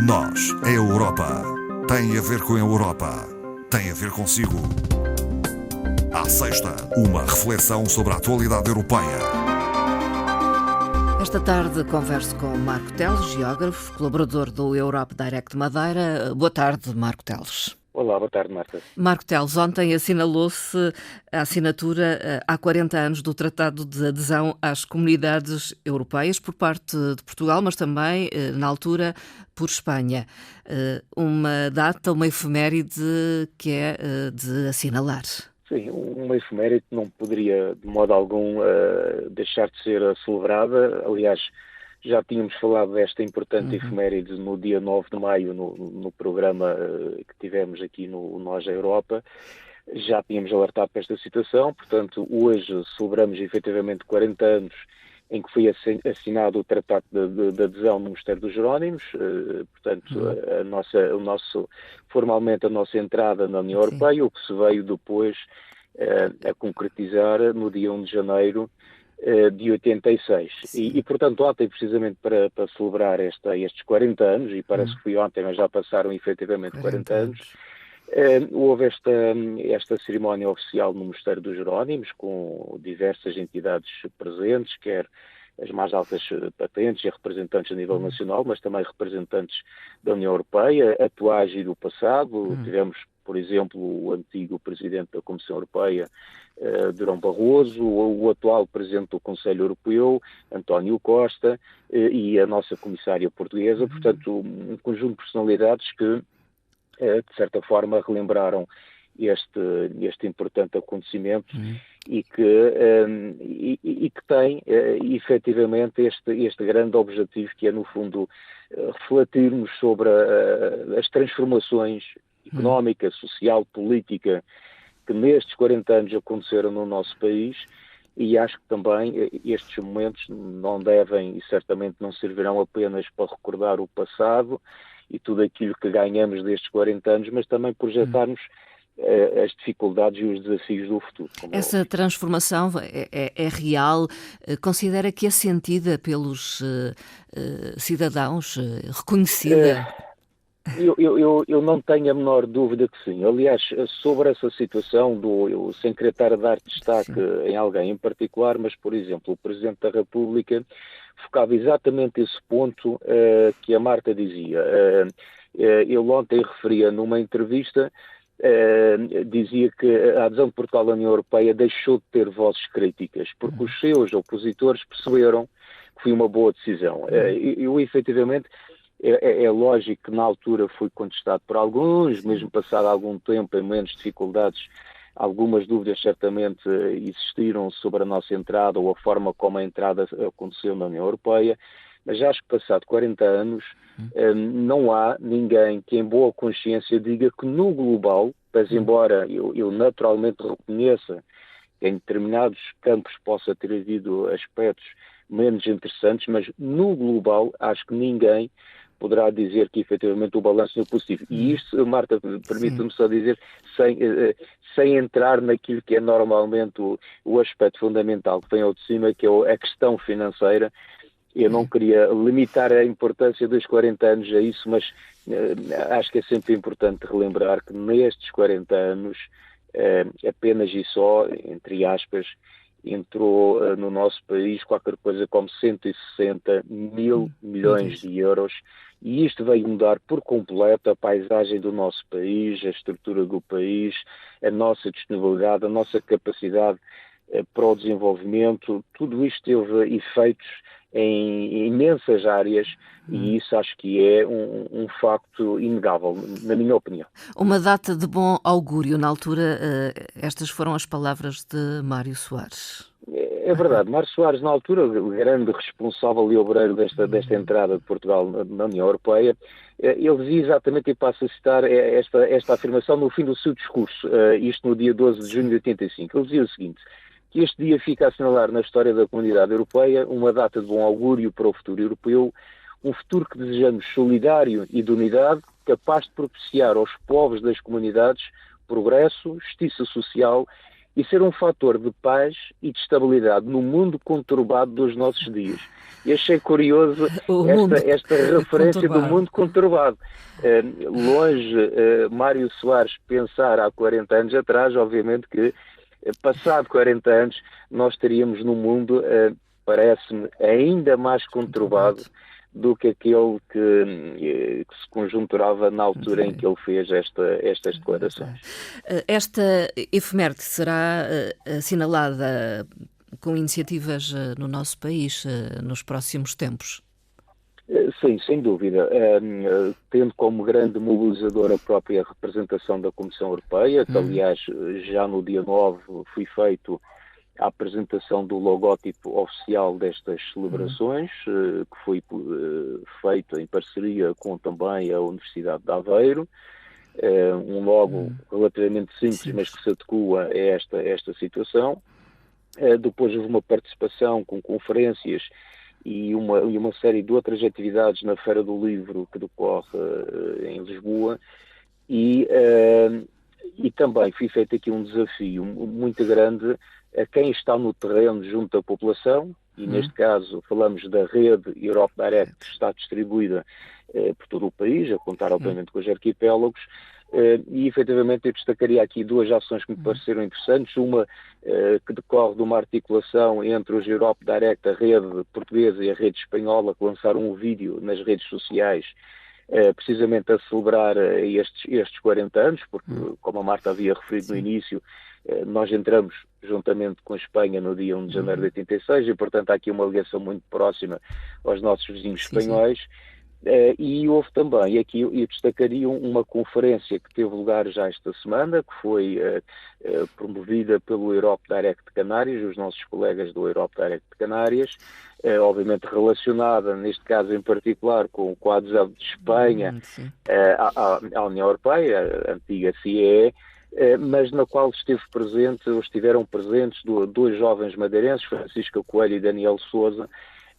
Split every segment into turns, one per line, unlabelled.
Nós, a Europa, tem a ver com a Europa, tem a ver consigo. À sexta, uma reflexão sobre a atualidade europeia.
Esta tarde converso com Marco Teles, geógrafo, colaborador do Europe Direct Madeira. Boa tarde, Marco Teles.
Olá, boa tarde, Marta.
Marco Teles, ontem assinalou-se a assinatura há 40 anos do Tratado de Adesão às Comunidades Europeias por parte de Portugal, mas também, na altura, por Espanha. Uma data, uma efeméride que é de assinalar.
Sim, uma efeméride que não poderia, de modo algum, deixar de ser celebrada. Aliás, já tínhamos falado desta importante efeméride no dia 9 de maio, no programa que tivemos aqui no Nós, a Europa. Já tínhamos alertado para esta situação, portanto, hoje celebramos efetivamente 40 anos em que foi assinado o Tratado de Adesão no Mosteiro dos Jerónimos, portanto, formalmente a nossa entrada na União Europeia, o que se veio depois a concretizar no dia 1 de janeiro de 86. E portanto, ontem, precisamente para celebrar estes 40 anos, e parece que foi ontem, mas já passaram efetivamente 40 anos, houve esta cerimónia oficial no Mosteiro dos Jerónimos, com diversas entidades presentes, quer as mais altas patentes e representantes a nível nacional, mas também representantes da União Europeia, atuais e do passado. Tivemos, por exemplo, o antigo Presidente da Comissão Europeia, Durão Barroso, o atual Presidente do Conselho Europeu, António Costa, e a nossa Comissária Portuguesa, portanto, um conjunto de personalidades que, de certa forma, relembraram este importante acontecimento e que tem, efetivamente, este grande objetivo, que é, no fundo, refletirmos sobre as transformações económica, social, política, que nestes 40 anos aconteceram no nosso país, e acho que também estes momentos não devem e certamente não servirão apenas para recordar o passado e tudo aquilo que ganhamos destes 40 anos, mas também projetarmos as dificuldades e os desafios do futuro.
Essa transformação é real? Considera que é sentida pelos cidadãos, reconhecida?
Eu não tenho a menor dúvida que sim. Aliás, sobre essa situação, sem querer estar a dar destaque em alguém em particular, mas, por exemplo, o Presidente da República focava exatamente esse ponto que a Marta dizia. Ele ontem referia numa entrevista, dizia que a adesão de Portugal à União Europeia deixou de ter vozes críticas, porque os seus opositores perceberam que foi uma boa decisão. Eu efetivamente... É lógico que na altura foi contestado por alguns, mesmo passado algum tempo, em menos dificuldades, algumas dúvidas certamente existiram sobre a nossa entrada ou a forma como a entrada aconteceu na União Europeia, mas acho que passado 40 anos não há ninguém que em boa consciência diga que no global, mas embora eu naturalmente reconheça que em determinados campos possa ter havido aspectos menos interessantes, mas no global acho que ninguém poderá dizer que efetivamente o balanço é positivo. E isto, Marta, permite-me só dizer, sem entrar naquilo que é normalmente o aspecto fundamental que vem ao de cima, que é a questão financeira. Eu não queria limitar a importância dos 40 anos a isso, mas acho que é sempre importante relembrar que nestes 40 anos, apenas e só, entre aspas, entrou no nosso país qualquer coisa como 160 mil milhões de euros, e isto veio mudar por completo a paisagem do nosso país, a estrutura do país, a nossa disponibilidade, a nossa capacidade para o desenvolvimento. Tudo isto teve efeitos em imensas áreas e isso acho que é um facto inegável, na minha opinião.
Uma data de bom augúrio. Na altura, estas foram as palavras de Mário Soares.
É verdade. Mário Soares, na altura, o grande responsável e obreiro desta entrada de Portugal na União Europeia, ele dizia exatamente, e passo a citar esta afirmação no fim do seu discurso, isto no dia 12 de junho de 85. Ele dizia o seguinte: que este dia fica a assinalar na história da comunidade europeia uma data de bom augúrio para o futuro europeu, um futuro que desejamos solidário e de unidade, capaz de propiciar aos povos das comunidades progresso, justiça social e ser um fator de paz e de estabilidade no mundo conturbado dos nossos dias. E achei curioso esta referência do mundo conturbado. Longe Mário Soares pensar há 40 anos atrás, obviamente que passado 40 anos nós teríamos num mundo, parece-me, ainda mais conturbado do que aquele que se conjunturava na altura em que ele fez estas declarações.
Esta efeméride será assinalada com iniciativas no nosso país nos próximos tempos?
Sim, sem dúvida. Tendo como grande mobilizador a própria representação da Comissão Europeia, que aliás já no dia 9 foi feito a apresentação do logótipo oficial destas celebrações, que foi feito em parceria com também a Universidade de Aveiro. Um logo relativamente simples, mas que se adequa a esta situação. Depois houve uma participação com conferências e uma série de outras atividades na Feira do Livro que decorre em Lisboa e também foi feito aqui um desafio muito grande a quem está no terreno junto à população, e neste caso falamos da rede Europe Direct, que está distribuída por todo o país, a contar obviamente com os arquipélagos, e efetivamente eu destacaria aqui duas ações que me pareceram interessantes, uma que decorre de uma articulação entre os Europe Direct, a rede portuguesa e a rede espanhola, que lançaram um vídeo nas redes sociais precisamente a celebrar estes 40 anos, porque como a Marta havia referido no início, nós entramos juntamente com a Espanha no dia 1 de janeiro de 86 e portanto há aqui uma ligação muito próxima aos nossos vizinhos espanhóis. E houve também, aqui eu destacaria uma conferência que teve lugar já esta semana, que foi promovida pelo Europe Direct de Canárias, os nossos colegas do Europe Direct de Canárias, obviamente relacionada, neste caso em particular, com a adesão de Espanha à União Europeia, a antiga CEE, mas na qual estiveram presentes dois jovens madeirenses, Francisca Coelho e Daniel Sousa,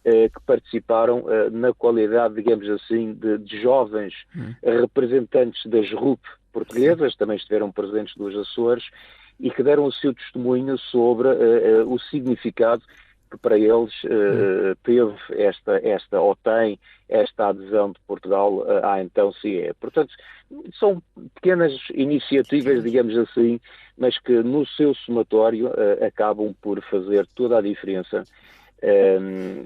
que participaram na qualidade, digamos assim, de jovens representantes das RUP portuguesas, também estiveram presentes dos Açores, e que deram o seu testemunho sobre o significado que para eles teve tem esta adesão de Portugal à então CIE. Portanto, são pequenas iniciativas, digamos assim, mas que no seu somatório acabam por fazer toda a diferença,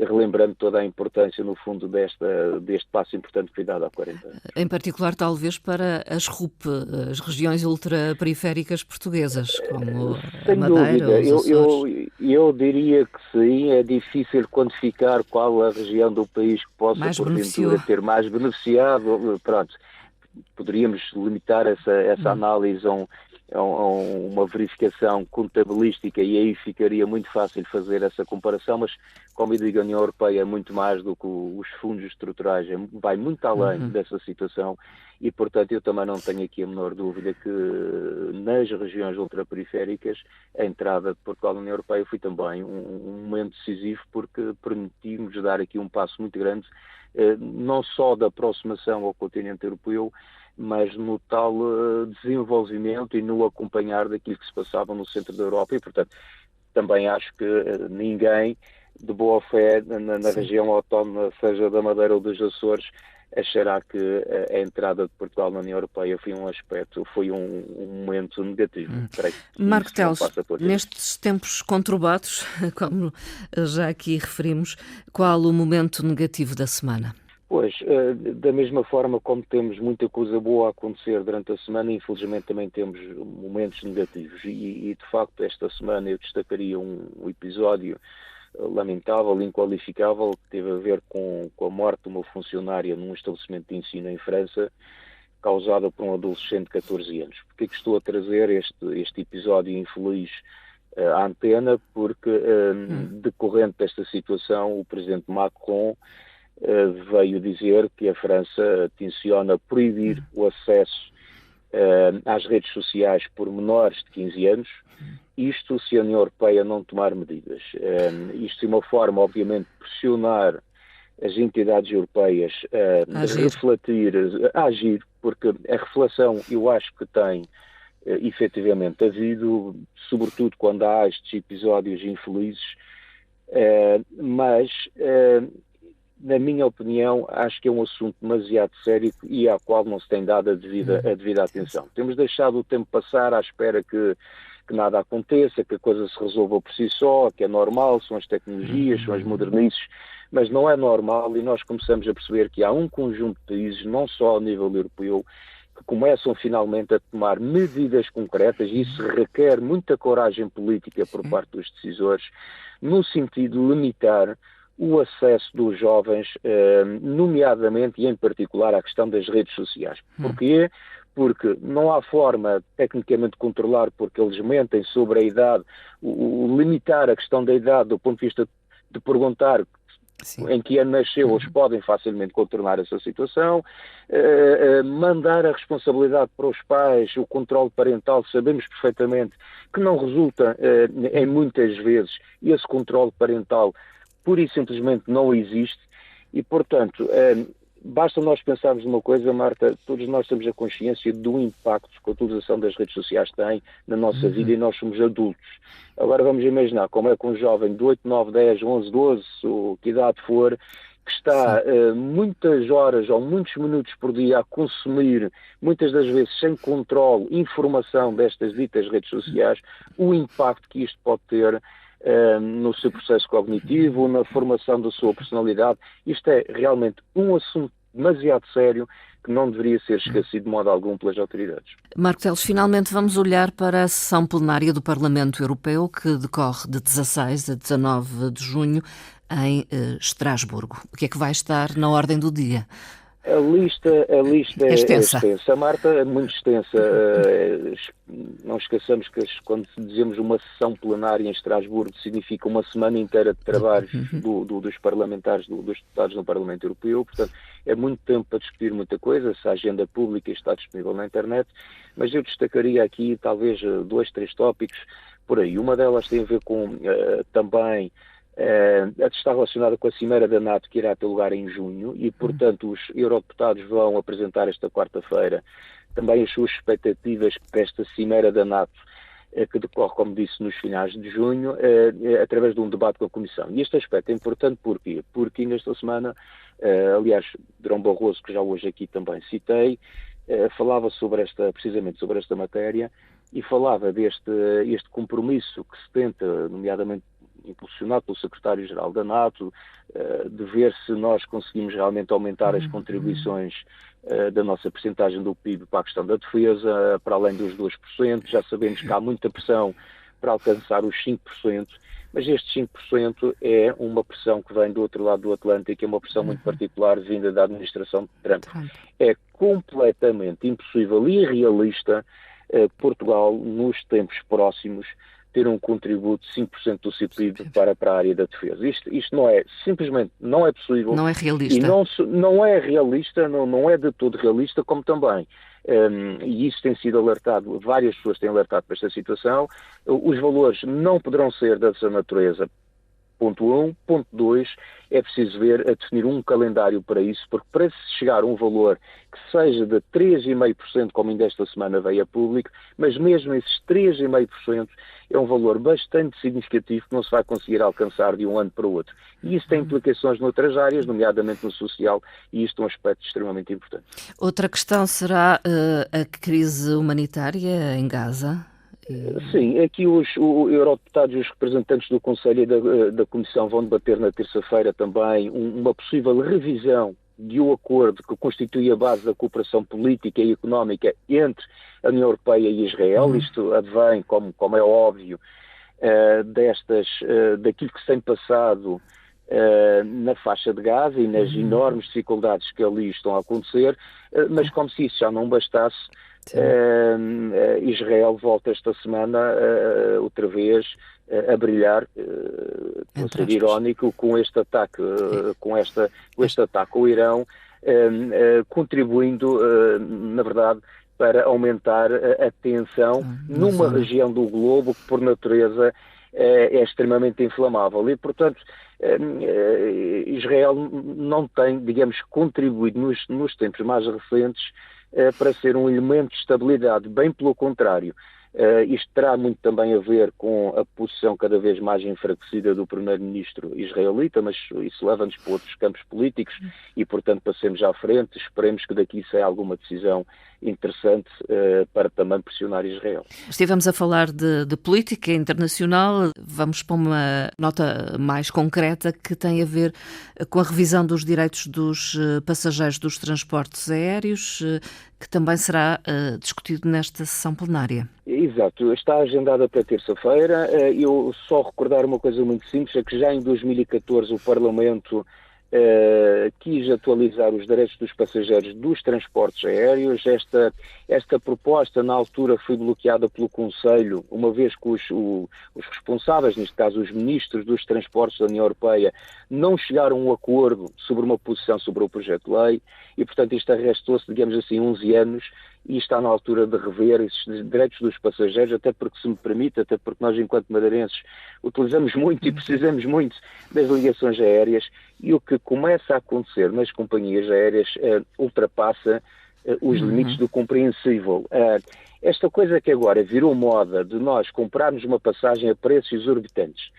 relembrando toda a importância, no fundo, deste passo importante que foi dado há 40 anos.
Em particular, talvez, para as RUP, as regiões ultraperiféricas portuguesas, como a Madeira, os Açores.
Eu diria que sim, é difícil quantificar qual a região do país que possa, porventura, ter mais beneficiado. Pronto, poderíamos limitar essa análise a uma verificação contabilística e aí ficaria muito fácil fazer essa comparação, mas como eu digo, a União Europeia é muito mais do que os fundos estruturais, vai muito além dessa situação e, portanto, eu também não tenho aqui a menor dúvida que nas regiões ultraperiféricas a entrada de Portugal na União Europeia foi também um momento decisivo, porque permitimos dar aqui um passo muito grande, não só da aproximação ao continente europeu, mas no tal desenvolvimento e no acompanhar daquilo que se passava no centro da Europa e, portanto, também acho que ninguém de boa fé na região autónoma, seja da Madeira ou dos Açores, achará que a entrada de Portugal na União Europeia foi um momento negativo.
Marco Teles, nestes tempos conturbados, como já aqui referimos, qual o momento negativo da semana?
Pois, da mesma forma como temos muita coisa boa a acontecer durante a semana, infelizmente também temos momentos negativos e de facto esta semana eu destacaria um episódio lamentável, inqualificável, que teve a ver com a morte de uma funcionária num estabelecimento de ensino em França, causada por um adolescente de 14 anos. Porquê que estou a trazer este episódio infeliz à antena? Porque, decorrente desta situação, o presidente Macron veio dizer que a França tenciona proibir o acesso às redes sociais por menores de 15 anos, isto se a União Europeia não tomar medidas. Isto é uma forma, obviamente, de pressionar as entidades europeias a refletir, a agir, porque a reflexão eu acho que tem efetivamente havido, sobretudo quando há estes episódios infelizes, mas, na minha opinião, acho que é um assunto demasiado sério e ao qual não se tem dado a devida atenção. Temos deixado o tempo passar à espera que nada aconteça, que a coisa se resolva por si só, que é normal, são as tecnologias, são as modernices, mas não é normal, e nós começamos a perceber que há um conjunto de países, não só ao nível europeu, que começam finalmente a tomar medidas concretas, e isso requer muita coragem política por parte dos decisores, no sentido de limitar o acesso dos jovens, nomeadamente e em particular à questão das redes sociais. Porquê? Porque não há forma tecnicamente de controlar, porque eles mentem sobre a idade, o limitar a questão da idade do ponto de vista de perguntar em que ano nasceu, eles podem facilmente contornar essa situação, mandar a responsabilidade para os pais, o controle parental, sabemos perfeitamente que não resulta em muitas vezes esse controle parental pura e simplesmente não existe e, portanto, basta nós pensarmos numa coisa, Marta, todos nós temos a consciência do impacto que a utilização das redes sociais tem na nossa vida e nós somos adultos. Agora vamos imaginar como é que um jovem de 8, 9, 10, 11, 12, ou que idade for, que está muitas horas ou muitos minutos por dia a consumir, muitas das vezes sem controle, informação destas ditas redes sociais, o impacto que isto pode ter no seu processo cognitivo, na formação da sua personalidade. Isto é realmente um assunto demasiado sério que não deveria ser esquecido de modo algum pelas autoridades.
Marco Teles, finalmente vamos olhar para a sessão plenária do Parlamento Europeu, que decorre de 16 a 19 de junho em Estrasburgo. O que é que vai estar na ordem do dia?
A lista é extensa. Marta, é muito extensa. Não esqueçamos que quando dizemos uma sessão plenária em Estrasburgo significa uma semana inteira de trabalhos dos parlamentares, dos deputados no Parlamento Europeu. Portanto, é muito tempo para discutir muita coisa. Essa agenda pública está disponível na internet. Mas eu destacaria aqui talvez 2, 3 tópicos por aí. Uma delas tem a ver com também está relacionada com a Cimeira da NATO que irá ter lugar em junho e, portanto, os eurodeputados vão apresentar esta quarta-feira também as suas expectativas para esta Cimeira da NATO que decorre, como disse, nos finais de junho, através de um debate com a Comissão. E este aspecto é importante porquê? Porque nesta semana, aliás, Durão Barroso, que já hoje aqui também citei, falava precisamente sobre esta matéria e falava este compromisso que se tenta, nomeadamente impulsionado pelo secretário-geral da NATO, de ver se nós conseguimos realmente aumentar as contribuições da nossa percentagem do PIB para a questão da defesa, para além dos 2%. Já sabemos que há muita pressão para alcançar os 5%, mas este 5% é uma pressão que vem do outro lado do Atlântico, é uma pressão muito particular vinda da administração de Trump. É completamente impossível e irrealista Portugal, nos tempos próximos, ter um contributo de 5% do seu PIB para a área da defesa. Isto não é, simplesmente não é possível.
Não é realista.
E não é realista, não é de todo realista, como também, e isso tem sido alertado, várias pessoas têm alertado para esta situação, os valores não poderão ser dessa natureza. Ponto 1. Ponto 2, é preciso definir um calendário para isso, porque para se chegar a um valor que seja de 3,5%, como ainda esta semana veio a público, mas mesmo esses 3,5% é um valor bastante significativo que não se vai conseguir alcançar de um ano para o outro. E isso tem implicações noutras áreas, nomeadamente no social, e isto é um aspecto extremamente importante.
Outra questão será a crise humanitária em Gaza?
Sim, aqui os eurodeputados e os representantes do Conselho e da Comissão vão debater na terça-feira também uma possível revisão de um acordo que constitui a base da cooperação política e económica entre a União Europeia e Israel. Isto advém, como é óbvio, daquilo que se tem passado na faixa de Gaza e nas enormes dificuldades que ali estão a acontecer, mas como se isso já não bastasse, Israel volta esta semana outra vez a brilhar, a ser irónico, com este ataque, com este ataque ao Irão, contribuindo, na verdade, para aumentar a tensão numa região do globo que, por natureza, é extremamente inflamável. E, portanto, Israel não tem, digamos, contribuído nos tempos mais recentes para ser um elemento de estabilidade, bem pelo contrário. Isto terá muito também a ver com a posição cada vez mais enfraquecida do primeiro-ministro israelita, mas isso leva-nos para outros campos políticos e, portanto, passemos à frente. Esperemos que daqui saia alguma decisão interessante para também pressionar Israel.
Estivemos a falar de política internacional. Vamos para uma nota mais concreta que tem a ver com a revisão dos direitos dos passageiros dos transportes aéreos, que também será discutido nesta sessão plenária.
Exato, está agendada para terça-feira. Eu só recordar uma coisa muito simples, é que já em 2014 o Parlamento quis atualizar os direitos dos passageiros dos transportes aéreos. Esta proposta, na altura, foi bloqueada pelo Conselho, uma vez que os responsáveis, neste caso os ministros dos transportes da União Europeia, não chegaram a um acordo sobre uma posição sobre o projeto de lei e, portanto, isto arrastou-se, digamos assim, 11 anos e está na altura de rever esses direitos dos passageiros, até porque, se me permite, até porque nós, enquanto madeirenses, utilizamos muito e precisamos muito das ligações aéreas e o que começa a acontecer nas companhias aéreas ultrapassa os limites do compreensível. Esta coisa que agora virou moda de nós comprarmos uma passagem a preços exorbitantes,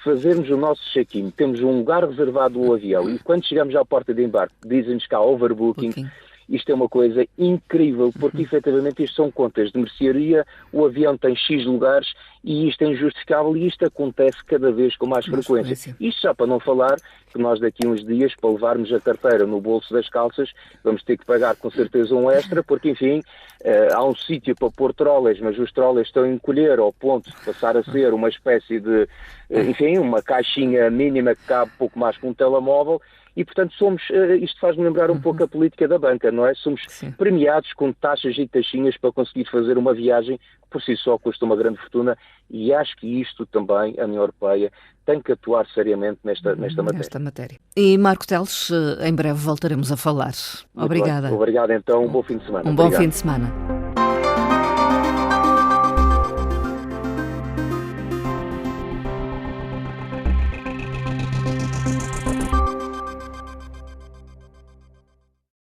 fazermos o nosso check-in, temos um lugar reservado no avião e quando chegamos à porta de embarque dizem-nos que há overbooking. Isto é uma coisa incrível, porque efetivamente isto são contas de mercearia, o avião tem X lugares e isto é injustificável e isto acontece cada vez com mais frequência. Isto já para não falar que nós daqui a uns dias, para levarmos a carteira no bolso das calças, vamos ter que pagar com certeza um extra, porque enfim, há um sítio para pôr trolleys, mas os trolleys estão a encolher ao ponto de passar a ser uma espécie de, enfim, uma caixinha mínima que cabe pouco mais que um telemóvel. E, portanto, isto faz-me lembrar um pouco a política da banca, não é? Somos premiados com taxas e taxinhas para conseguir fazer uma viagem que por si só custa uma grande fortuna e acho que isto também, a União Europeia, tem que atuar seriamente nesta matéria.
E Marco Teles, em breve voltaremos a falar. Obrigada.
Obrigado, então. Um bom fim de semana.
Bom fim de semana.